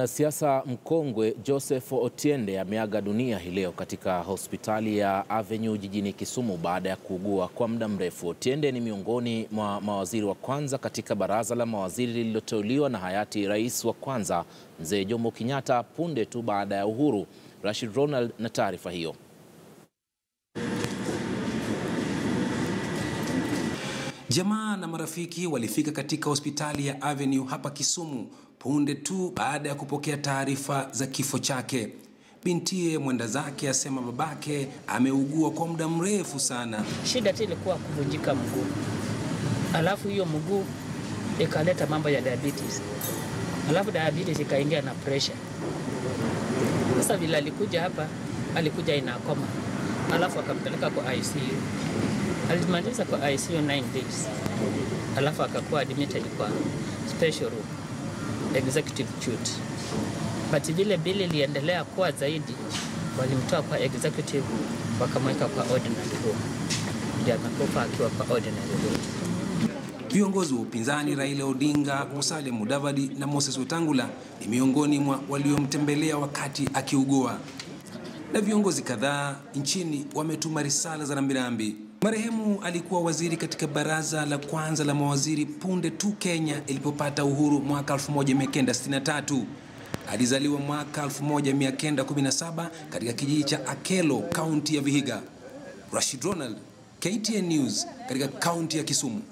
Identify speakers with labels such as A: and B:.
A: Siasa mkongwe Joseph Otiende ameaga dunia hii leo katika hospitali ya Avenue jijini Kisumu baada ya kuugua kwa muda mrefu. Otiende ni miongoni mwa mawaziri wa kwanza katika baraza la mawaziri lililoteuliwa na hayati rais wa kwanza Mzee Jomo Kenyatta punde tu baada ya uhuru. Rashid Ronald na taarifa hiyo.
B: Jamaa na marafiki walifika katika hospitali ya Avenue hapa Kisumu punde tu baada ya kupokea taarifa za kifo chake. Bintiye mwenda zake asema babake ameugua kwa muda mrefu sana.
C: Shida tu ilikuwa kuvunjika mguu. Alafu hiyo mguu ikaleta mambo ya diabetes. Alafu diabetes ikaingia na pressure. Sasa vile alikuja hapa, alikuja ina koma. Alafu akampeleka kwa ICU. Alimaliza kwa ICU 9 days. Alafu akakuwa admitted kwa special room, executive suite. But vile bili liendelea kuwa zaidi, walimtoa kwa executive wakamweka kwa ordinary room. Ndio amekufa akiwa kwa ordinary room.
B: Viongozi wa upinzani Raila Odinga, Musalia Mudavadi na Moses Wetangula ni miongoni mwa waliomtembelea wakati akiugua. Na viongozi kadhaa nchini wametuma risala za rambirambi. Marehemu alikuwa waziri katika baraza la kwanza la mawaziri punde tu Kenya ilipopata uhuru mwaka 1963. Alizaliwa mwaka 1917 katika kijiji cha Akelo, kaunti ya Vihiga. Rashid Ronald, KTN News, katika kaunti ya Kisumu.